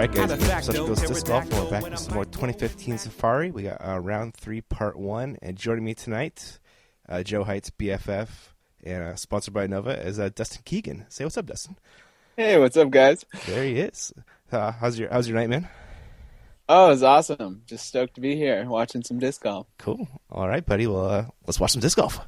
right, guys. Such goes disc golf. We're back with some more 2015 Safari. We got round 3, part 1, and joining me tonight, Joe Heights BFF, and sponsored by Nova, is Dustin Keegan. Say what's up, Dustin. Hey, what's up, guys? There he is. How's your night, man? Oh, it's awesome. Just stoked to be here watching some disc golf. Cool. All right, buddy. Well, let's watch some disc golf.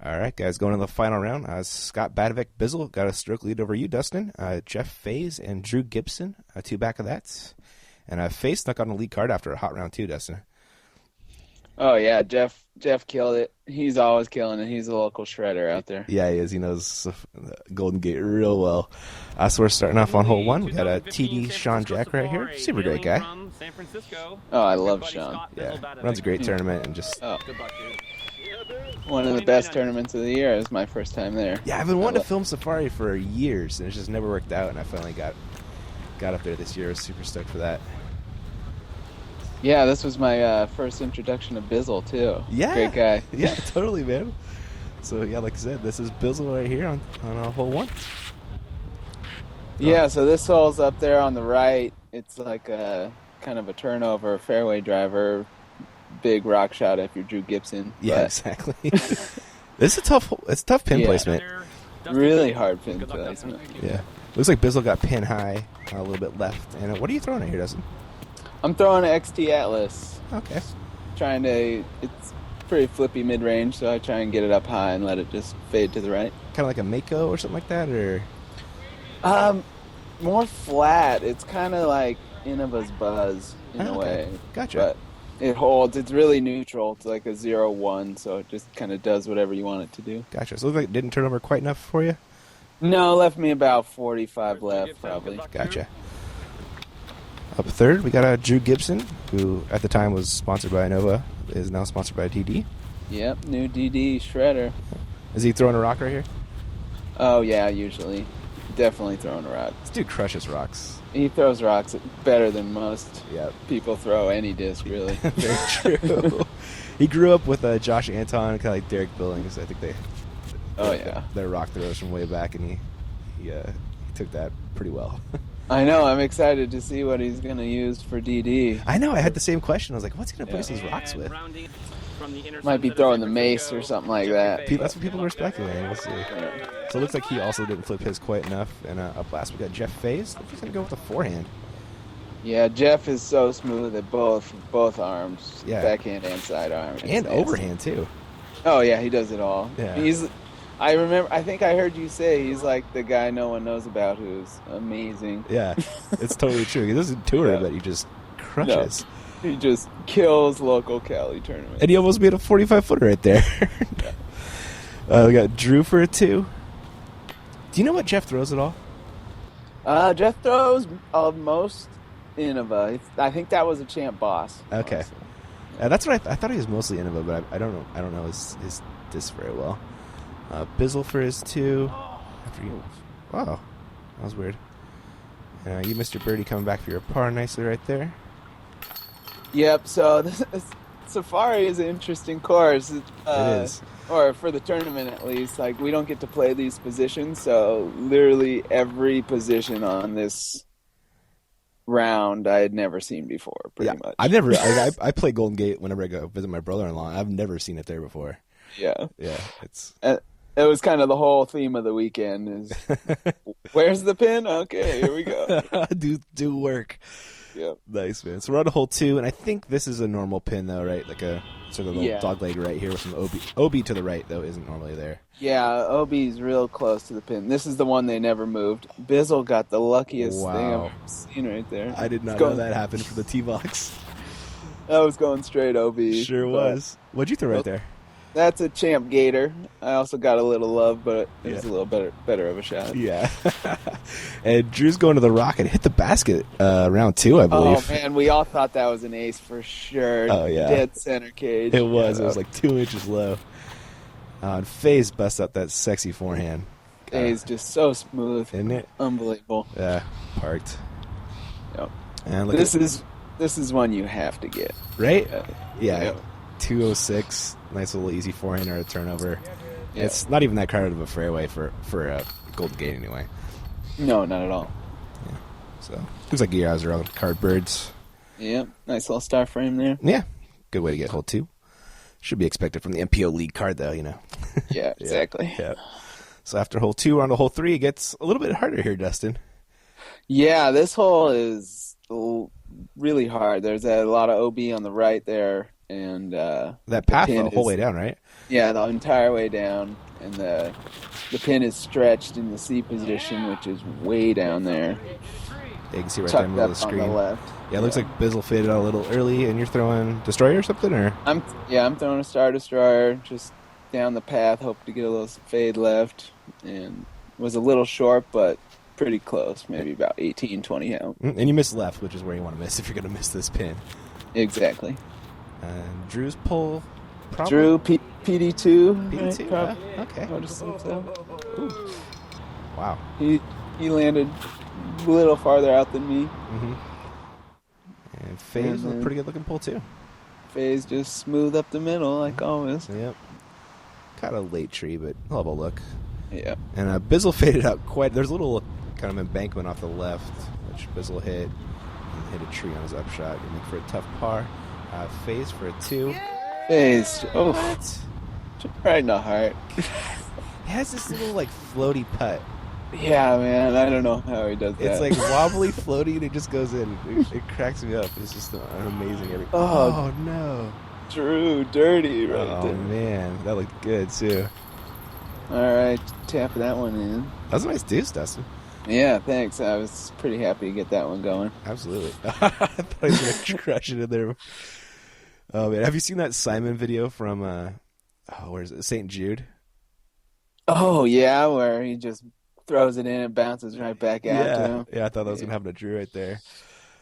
All right, guys, going to the final round. Scott Badovic Bizzle got a stroke lead over you, Dustin. Jeff Faze and Drew Gibson, 2 back of that. And Faze snuck on the lead card after a hot round, too, Dustin. Oh, yeah, Jeff killed it. He's always killing it. He's a local shredder out there. Yeah, he is. He knows Golden Gate real well. So we're starting off on hole 1. We got a TD Sean Jack right here. Super great guy. Oh, I love Sean. Yeah, runs a great tournament and just... One of the best tournaments of the year. It was my first time there. Yeah, I've been wanting to film Safari for years, and it's just never worked out, and I finally got up there this year. I was super stoked for that. Yeah, this was my first introduction to Bizzle, too. Yeah. Great guy. Yeah, totally, man. So, yeah, like I said, this is Bizzle right here on hole 1. Yeah, so this hole's up there on the right. It's like a kind of a turnover, fairway driver, big rock shot if you're Drew Gibson. Yeah, exactly. It's tough pin placement. Really hard pin placement. Yeah. Looks like Bizzle got pin high, a little bit left. And what are you throwing at here, Dustin? I'm throwing an XT Atlas. Okay. It's pretty flippy mid-range, so I try and get it up high and let it just fade to the right. Kind of like a Mako or something like that, or? More flat. It's kind of like Innova's Buzz in a way. Gotcha. But it holds. It's really neutral. It's like a 0-1, so it just kind of does whatever you want it to do. Gotcha. So it looks like it didn't turn over quite enough for you? No, left me about 45 left, probably. Gotcha. Up third, we got Drew Gibson, who at the time was sponsored by Nova, is now sponsored by DD. Yep, new DD shredder. Is he throwing a rock right here? Oh, yeah, usually. Definitely throwing a rock. This dude crushes rocks. He throws rocks better than most Yep. people throw any disc, really. Very true. He grew up with Josh Anton, kind of like Derek Billings. I think their rock throws from way back, and he took that pretty well. I know. I'm excited to see what he's going to use for DD. I know. I had the same question. I was like, what's he going to place these rocks with? Might be throwing the mace or something like that. That's what people were speculating. We'll see. So it looks like he also didn't flip his quite enough. And up last, we got Jeff Faze. I think he's going to go with a forehand. Yeah, Jeff is so smooth at both arms. Yeah. Backhand and sidearm. And overhand, too. Oh, yeah, he does it all. Yeah. I think I heard you say he's like the guy no one knows about who's amazing. Yeah, it's totally true. He doesn't tour, but he just crushes. No, he just kills local Cali tournaments. And he almost made a 45-footer right there. We got Drew for a 2. Do you know what Jeff throws at all? Jeff throws most Innova. I think that was a Champ Boss. Okay. That's what I thought he was mostly Innova, but I don't know. I don't know his disc very well. Bizzle for his 2. Wow, that was weird. You, Mr. Birdie, coming back for your par nicely right there. Yep. So Safari is an interesting course. It is. Or for the tournament at least. Like, we don't get to play these positions, so literally every position on this round I had never seen before, pretty much. I play Golden Gate whenever I go visit my brother-in-law. I've never seen it there before. Yeah. Yeah, it's... It was kind of the whole theme of the weekend is, where's the pin? Okay, here we go. do work. Yep. Nice, man. So we're on to hole 2, and I think this is a normal pin, though, right? Like a sort of little dog leg right here with some OB. OB to the right, though, isn't normally there. Yeah, OB's real close to the pin. This is the one they never moved. Bizzle got the luckiest thing I've ever seen right there. I did not know that happened for the T-Box. That was going straight OB. Sure was. What'd you throw right there? That's a Champ Gator. I also got a little love, but it was a little better of a shot. Yeah. And Drew's going to the rock and hit the basket round 2, I believe. Oh, man, we all thought that was an ace for sure. Oh, yeah. Dead center cage. It was. It was like 2 inches low. And Faze busts up that sexy forehand. Faze just so smooth. Isn't it? Unbelievable. Yeah, parked. Yep. And this is one you have to get. Right? Yeah. 206. Nice little easy forehand or a turnover. Yeah. It's not even that crowded of a fairway for Golden Gate anyway. No, not at all. Yeah. So looks like your eyes are all card birds. Yep, nice little star frame there. Yeah, good way to get hole 2. Should be expected from the MPO League card, though, you know. Yeah, exactly. Yeah. So after hole 2, we're on to hole 3. It gets a little bit harder here, Dustin. Yeah, this hole is really hard. There's a lot of OB on the right there, and that path the whole way down, right? Yeah, the entire way down, and the pin is stretched in the C position, which is way down there. Yeah, you can see right there in the middle of the screen. On the left. Yeah, it looks like Bizzle faded out a little early, and you're throwing Destroyer or something, or? I'm throwing a Star Destroyer just down the path, hope to get a little fade left, and was a little short, but pretty close, maybe about 18, 20 out. And you missed left, which is where you want to miss if you're going to miss this pin. Exactly. And Drew's pull, probably? Drew, PD2. PD2, right? okay. I just think so. Ooh. Wow. He landed a little farther out than me. Mm-hmm. And Faye's a pretty good looking pull, too. Faye's just smooth up the middle, like always. Yep. Kind of late tree, but he'll have a look. Yeah. And Bizzle faded out quite. There's a little kind of embankment off the left, which Bizzle hit. And hit a tree on his upshot. You make for a tough par. Faze for a 2. Faze. Oh. What? Right in the heart. He has this little, like, floaty putt. Yeah, man. I don't know how he does that. It's like wobbly, floaty, and it just goes in. It cracks me up. It's just an amazing. Oh, no. Drew, dirty right there. Oh, man. That looked good, too. All right, tap that one in. That was a nice deuce, Dustin. Yeah, thanks. I was pretty happy to get that one going. Absolutely. I thought he was going to crush it in there. Oh, man. Have you seen that Simon video from, where is it? St. Jude? Oh, yeah, where he just throws it in and bounces right back out to him. Yeah, I thought that was going to happen to Drew right there.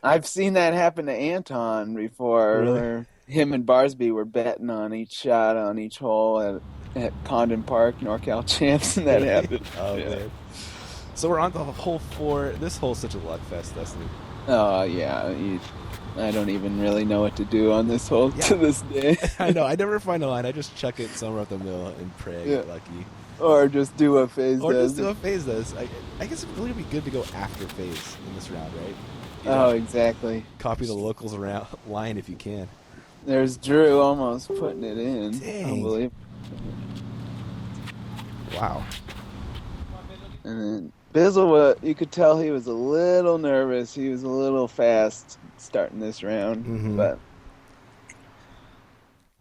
I've seen that happen to Anton before, Really? where him and Barsby were betting on each shot on each hole at Condon Park, NorCal champs, and that happened. Oh, yeah. man. So we're on to hole 4. This hole's such a luck fest, Dustin. Oh, yeah. I don't even really know what to do on this hole to this day. I know. I never find a line. I just chuck it somewhere up the middle and pray I get lucky. Or just do what FaZe Or does. just do what FaZe does. I guess it would be good to go after FaZe in this round, right? Oh, exactly. Copy the locals around line if you can. There's Drew almost putting it in. Dang. Unbelievable. Wow. And then Bizzle, you could tell he was a little nervous. He was a little fast starting this round, but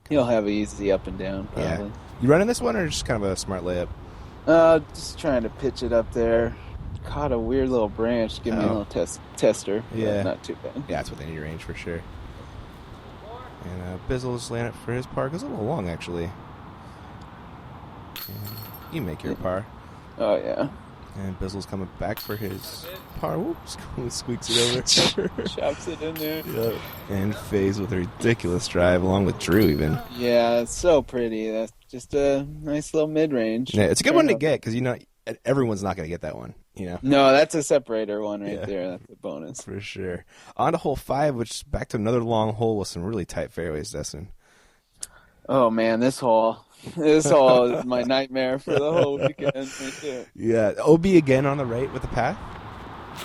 he'll have an easy up and down probably. Yeah. You running this one or just kind of a smart layup? Just trying to pitch it up there. Caught a weird little branch. Give me a little tester. Yeah. Not too bad. Yeah, that's within your range for sure. And Bizzle's landed for his par. Goes a little long, actually. And you make your par. Oh, yeah. And Bizzle's coming back for his par. Whoops. Squeaks it over. Chops it in there. Yep. And FaZe with a ridiculous drive, along with Drew even. Yeah, it's so pretty. That's just a nice little mid-range. Yeah, it's a good one to get because, everyone's not going to get that one, No, that's a separator one right there. That's a bonus. For sure. On to hole 5, which is back to another long hole with some really tight fairways, Dustin. Oh, man, this hole is my nightmare for the whole weekend right there. Yeah, OB again on the right with the path?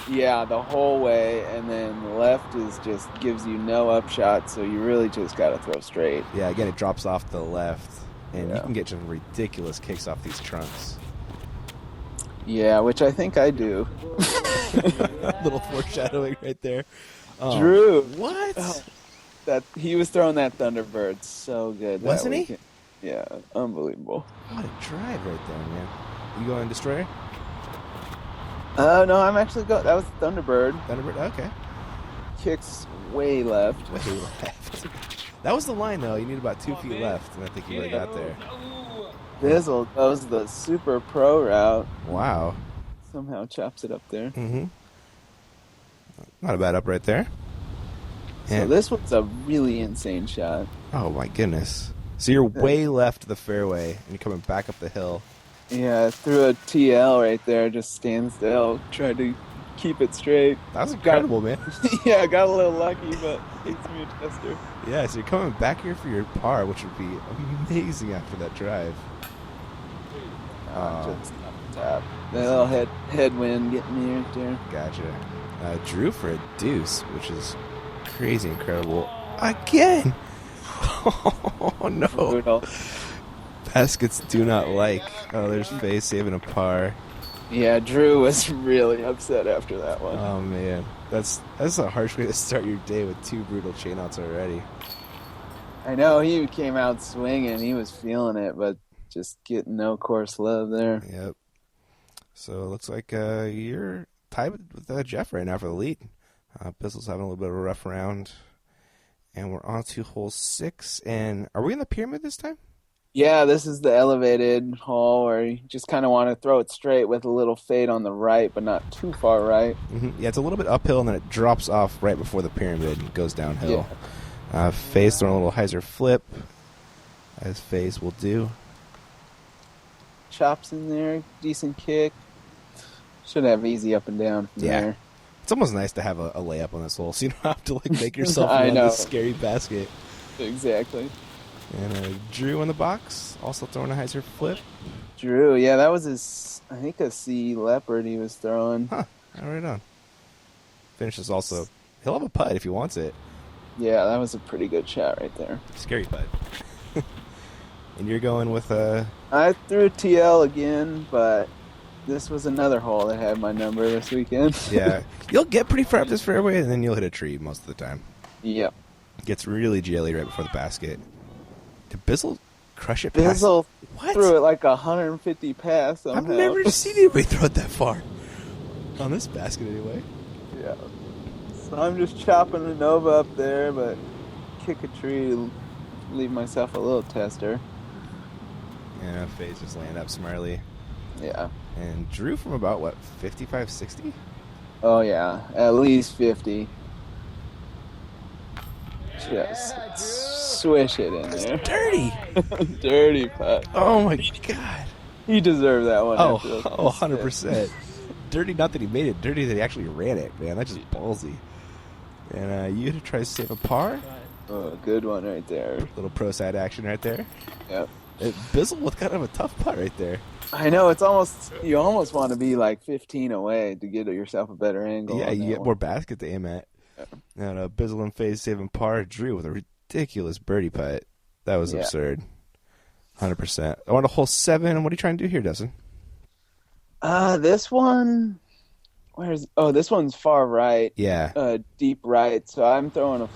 Yeah, the whole way, and then the left just gives you no upshot, so you really just got to throw straight. Yeah, again, it drops off to the left, and you can get some ridiculous kicks off these trunks. Yeah, which I think I do. Little foreshadowing right there. Drew. What? Oh, that he was throwing that Thunderbird so good. Wasn't he? Yeah, unbelievable. What a drive right there, man. You going Destroyer? No, I'm actually going. That was Thunderbird. Thunderbird? Okay. Kicks way left. Way left. That was the line, though. You need about 2 feet left, and I think you really got there. Bizzle goes the super pro route. Wow. Somehow chops it up there. Mm-hmm. Not a bad up right there. So this was a really insane shot. Oh, my goodness. So you're way left of the fairway, and you're coming back up the hill. Yeah, threw a TL right there, just stand still, tried to keep it straight. That was incredible, man. Yeah, got a little lucky, but it's me a tester. Yeah, so you're coming back here for your par, which would be amazing after that drive. Just tap. That little headwind getting me right there. Gotcha. Drew for a deuce, which is crazy incredible. Again! Oh, no. Brutal. Baskets do not like. Oh, there's FaZe saving a par. Yeah, Drew was really upset after that one. Oh, man. That's a harsh way to start your day with 2 brutal chain outs already. I know, he came out swinging. He was feeling it, but just getting no course love there. Yep. So it looks like you're tied with Jeff right now for the lead. Bizzle's having a little bit of a rough round. And we're on to hole 6. And are we in the pyramid this time? Yeah, this is the elevated hole where you just kind of want to throw it straight with a little fade on the right, but not too far right. Mm-hmm. Yeah, it's a little bit uphill, and then it drops off right before the pyramid and goes downhill. Yeah. FaZe throwing a little hyzer flip, as FaZe will do. Chops in there, decent kick. Should have easy up and down from there. It's almost nice to have a layup on this hole, so you don't have to make yourself run this scary basket. Exactly. And Drew in the box, also throwing a hyzer flip. Drew, yeah, that was his, I think, a sea leopard he was throwing. Huh, right on. Finishes also, he'll have a putt if he wants it. Yeah, that was a pretty good shot right there. Scary putt. And you're going with I threw TL again, but this was another hole that had my number this weekend. Yeah, you'll get pretty far up this fairway, and then you'll hit a tree most of the time. Yep. Gets really jelly right before the basket. Did Bizzle crush it Bizzle past? threw it like 150 past somehow. I've never seen anybody throw it that far. On this basket, anyway. Yeah. So I'm just chopping a Nova up there, but kick a tree to leave myself a little tester. Yeah, FaZe just laying up smartly. Yeah. And Drew from about, what, 55, 60? Oh, yeah. At least 50. Just swish it in there. Dirty! Dirty putt. Oh, my God. He deserved that one. Oh, 100%. Dirty, not that he made it. Dirty that he actually ran it, man. That's just ballsy. And you to try to save a par. Oh, good one right there. Little pro side action right there. Yep. Bizzle with kind of a tough putt right there. I know, it's almost, you almost want to be like 15 away to get yourself a better angle. Yeah, you get more basket to aim at. Yeah. And Bizzle and FaZe saving par. Drew with a ridiculous birdie putt. That was absurd. 100%. I want a hole 7. What are you trying to do here, Dustin? This one, this one's far right. Yeah. Deep right. So I'm throwing a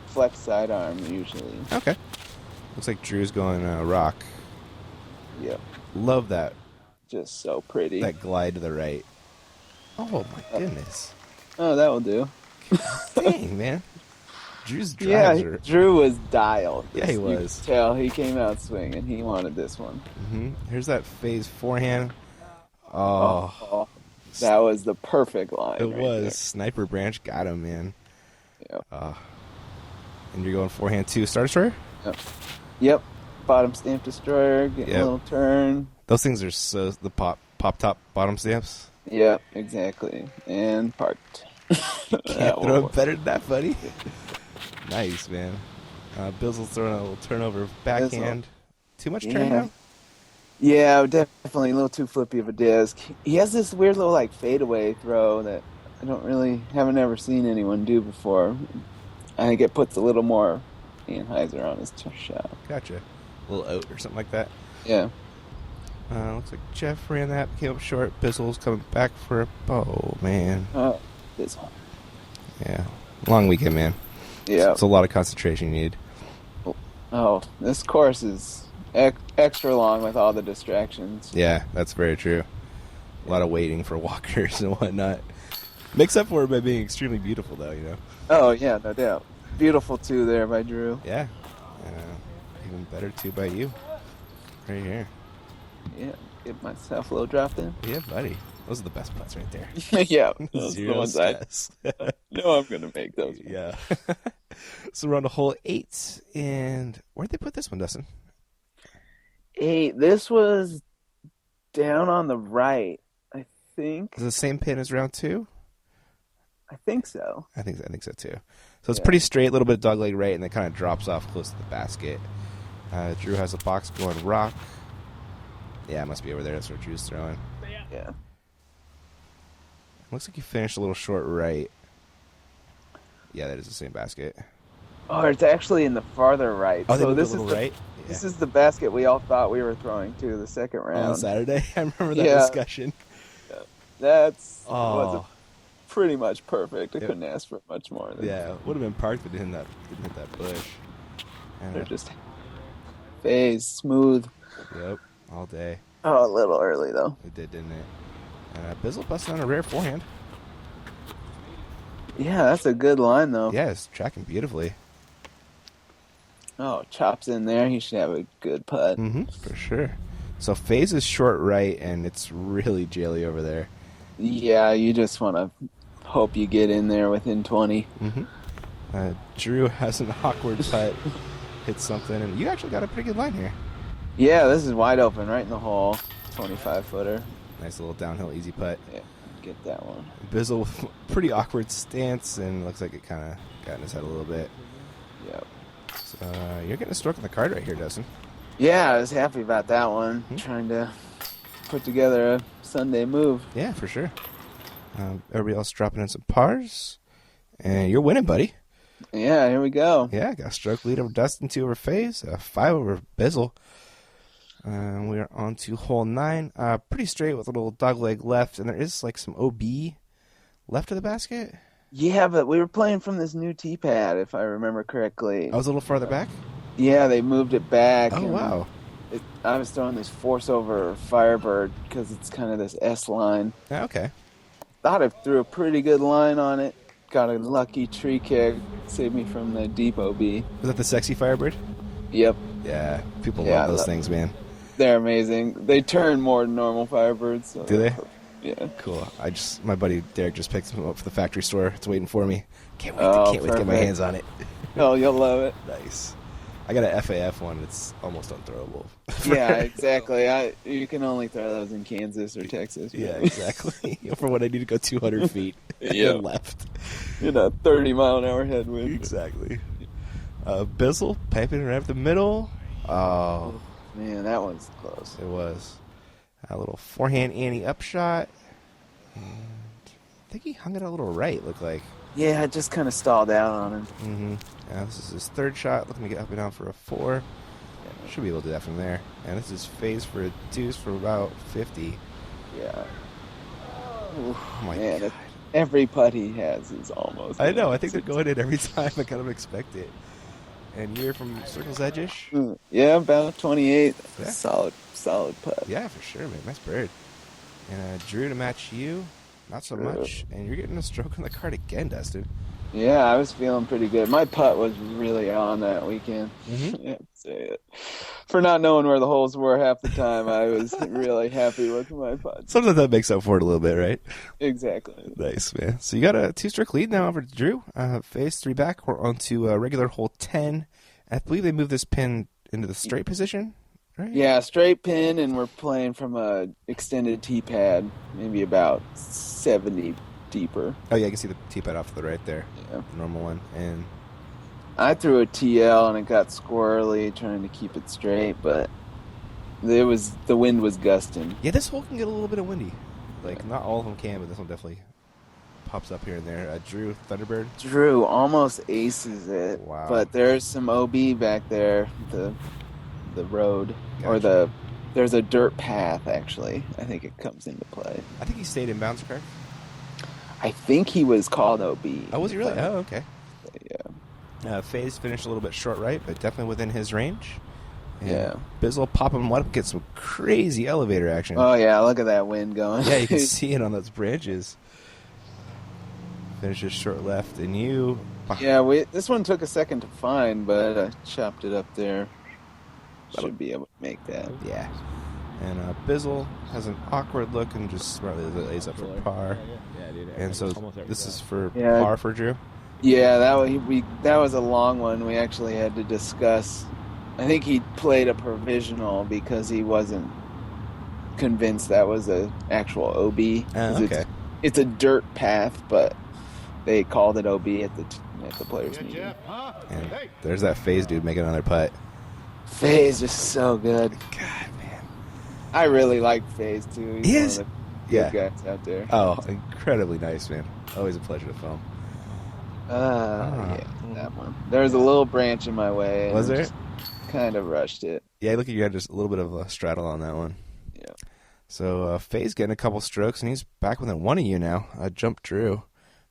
flex sidearm usually. Okay. Looks like Drew's going rock. Yep. Love that. Just so pretty. That glide to the right. Oh my goodness. Oh, that will do. Dang, man. Drew's drives are... Drew was dialed. Yeah, he was. You could tell he came out swinging. He wanted this one. Mm-hmm. Here's that FaZe forehand. Oh. That was the perfect line. It was. There. Sniper Branch got him, man. Yep. And you're going forehand too. Star Destroyer? Yep. Bottom stamp destroyer. Getting a little turn. Those things are so... The pop top bottom stamps? Yep, exactly. And parked. Can't throw it better than that, buddy. Nice, man. Bizzle's throwing a little turnover backhand. Too much turn now? Yeah, definitely a little too flippy of a disc. He has this weird little like fadeaway throw that I haven't ever seen anyone do before. I think it puts a little more Heiser on his shot. Gotcha. A little out or something like that. Yeah. Looks like Jeff ran that, came up short. Bizzle's coming back for a... Oh, man. This one. Yeah. Long weekend, man. Yeah. It's a lot of concentration you need. Oh, this course is extra long with all the distractions. Yeah, that's very true. A lot of waiting for walkers and whatnot. Makes up for it by being extremely beautiful, though, you know? Oh, yeah, no doubt. Beautiful, too, there by Drew. Yeah. Even better, too, by you. Right here. Yeah, get myself a little drop in. Yeah, buddy. Those are the best putts right there. Yeah. Those Zero the ones stress. I know I'm going to make those. Yeah. So we're on to hole 8. And where'd they put this one, Dustin? 8. This was down on the right, I think. Is it the same pin as round 2? I think so. I think so, too. So it's pretty straight, a little bit of dogleg right, and then kind of drops off close to the basket. Drew has a box going rock. Yeah, it must be over there. That's where Drew's throwing. Yeah. Looks like you finished a little short right. Yeah, that is the same basket. Oh, it's actually in the farther right. Oh, they So moved a this is little the right? Yeah. this is the basket we all thought we were throwing to the second On round. Saturday? I remember that Yeah, discussion. that's was a Oh. pretty much perfect. I It, couldn't ask for much more than yeah, would have been parked, but didn't hit that bush. they're And, just phase smooth. yep, all day. Oh, a little early though. It did, didn't it? Bizzle busted on a rare forehand. Yeah, that's a good line though. Yeah, it's tracking beautifully. Oh, chops in there. He should have a good putt. Mm-hmm, for sure. So FaZe is short right, and it's really jelly over there. Yeah, you just want to hope you get in there within 20. Mm-hmm. Drew has an awkward putt, hits something, and you actually got a pretty good line here. Yeah, this is wide open, right in the hole. 25-footer. Nice little downhill easy putt. Yeah, get that one. Bizzle with pretty awkward stance, and looks like it kind of got in his head a little bit. Yep. So, you're getting a stroke on the card right here, Dustin. Yeah, I was happy about that one. Trying to put together a Sunday move. Yeah, for sure. Everybody else dropping in some pars, and you're winning, buddy. Yeah, here we go. Yeah, got a stroke lead over Dustin, 2 over FaZe, 5 over Bizzle. We are on to hole 9. Pretty straight with a little dogleg left, and there is like some OB left of the basket. Yeah, but we were playing from this new tee pad, if I remember correctly. I was a little farther back. Yeah, they moved it back. Oh, wow. I was throwing this force over Firebird because it's kind of this S line. Yeah, okay. Thought I threw a pretty good line on it. Got a lucky tree kick. Saved me from the deep OB. Was that the sexy Firebird? Yep. Yeah, people Yeah, love those things, man. They're amazing. They turn more than normal Firebirds. So Do they? Yeah. Cool. My buddy Derek just picked them up for the factory store. It's waiting for me. Can't wait Oh, to get my perfect. hands on it. Oh, you'll love it. Nice. I got an FAF one. It's almost unthrowable. Yeah, exactly. You can only throw those in Kansas or Texas. Yeah, Really. exactly. For when I need to go 200 feet Yeah. and left. In a 30-mile-an-hour headwind. Exactly. Bizzle piping right up the middle. Oh, Man, that one's close. it was. A little forehand Annie upshot. And I think he hung it a little right, looked like. Yeah, it just kind of stalled out on him. Mm-hmm. This is his third shot. Looking to get up and down for a 4. Should be able to do that from there. And this is FaZe for a deuce for about 50. Yeah. Oh my Man, god. every putt he has is almost. I know. I think they're going in every time. I kind of expect it. And you're from Circle's Edge-ish? Yeah, about 28. Yeah. Solid putt. Yeah, for sure, man. Nice bird. And Drew to match you. Not so much. And you're getting a stroke on the card again, Dustin. Yeah, I was feeling pretty good. My putt was really on that weekend. Mhm. Yeah, say it. For not knowing where the holes were half the time, I was really happy with my putt. Sometimes that makes up for it a little bit, right? Exactly. Nice, man. So you got a 2-stroke lead now over to Drew. FaZe 3 back. We're on to regular hole 10. I believe they moved this pin into the straight position, right? Yeah, straight pin, and we're playing from a extended tee pad, maybe about 70 deeper. Oh, yeah, I can see the tee pad off to the right there. Yeah. The normal one. And I threw a TL and it got squirrely trying to keep it straight, but the wind was gusting. yeah, this hole can get a little bit of windy. Like, not all of them can, but this one definitely pops up here and there. Drew, Thunderbird. Drew almost aces it, Wow. but there's some OB back there, the road, or Gotcha. there's a dirt path actually. I think it comes into play. I think he stayed in bounds, correct? I think he was called OB. Oh, was he really? but- Oh, okay. Yeah. FaZe finished a little bit short right, but definitely within his range. And Yeah. Bizzle pop him up, get some crazy elevator action. Oh yeah, look at that wind going. Yeah, you can see it on those branches. Finishes short left, and you. Yeah, this one took a second to find, but I chopped it up there. Should be able to make that. Yeah. And Bizzle has an awkward look and just smartly lays up for par. And so this is for Yeah. par for Drew. Yeah, that was a long one. We actually had to discuss. I think he played a provisional because he wasn't convinced that was a actual OB. 'Cause Okay. It's a dirt path, but they called it OB at the players' meeting. And there's that FaZe dude making another putt. FaZe is so good. God, man. I really like FaZe too. He is. good guys out there. Oh, incredibly nice, man. Always a pleasure to film. Yeah, that one. There was a little branch in my way. And Was I there? just kind of rushed it. Yeah, look, you had just a little bit of a straddle on that one. Yeah. So Faye's getting a couple strokes, and he's back within one of you now. Jump Drew,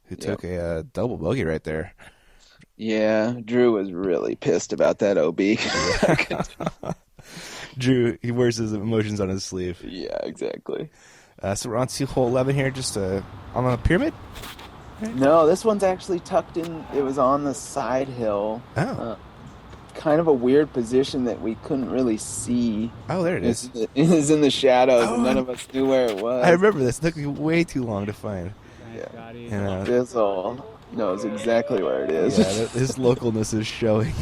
who took a double bogey right there. Yeah, Drew was really pissed about that OB. Drew, he wears his emotions on his sleeve. Yeah, exactly. So we're on to hole 11 here, just on a pyramid? No, this one's actually tucked in. It was on the side hill. Oh. Kind of a weird position that we couldn't really see. Oh, there it is. It is in the shadows, Oh, and none of us knew where it was. I remember this. It took me way too long to find. Yeah. And, Bizzle knows exactly where it is. yeah, his localness is showing.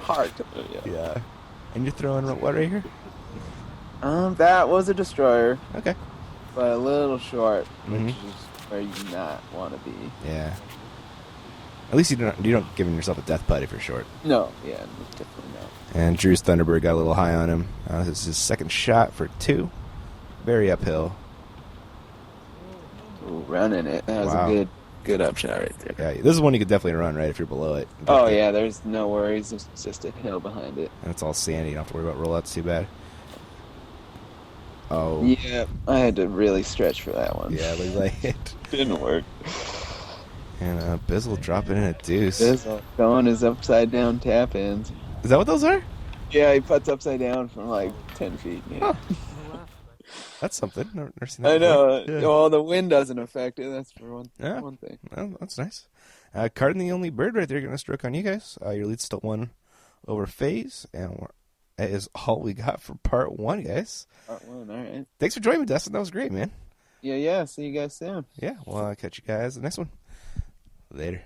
Hard. Yeah. And you're throwing what right here? That was a destroyer, Okay. but a little short, Mhm. which is where you not want to be. Yeah. At least you don't give yourself a death putt if you're short. No, yeah, definitely not. And Drew's Thunderbird got a little high on him. This is his second shot for 2. Very uphill. Ooh, running it. That was Wow. a good upshot right there. Yeah, this is one you could definitely run, right, if you're below it. Oh yeah, there's no worries. It's just a hill behind it. And it's all sandy. You don't have to worry about rollouts too bad. Oh. Yeah, I had to really stretch for that one. Yeah, it looks like it. Didn't work. And Bizzle dropping in a deuce. Bizzle throwing his upside down tap ins. Is that what those are? Yeah, he puts upside down from like 10 feet. Yeah. That's something. Never seen that I know. before. Yeah. Well, the wind doesn't affect it. That's for one thing. Well, that's nice. Cardin the only bird right there getting a stroke on you guys. Your lead's still 1 over FaZe, and that is all we got for part 1, guys. Part 1, all right. Thanks for joining me, Dustin. That was great, man. Yeah. See you guys soon. Yeah, well, I'll catch you guys the next one. Later.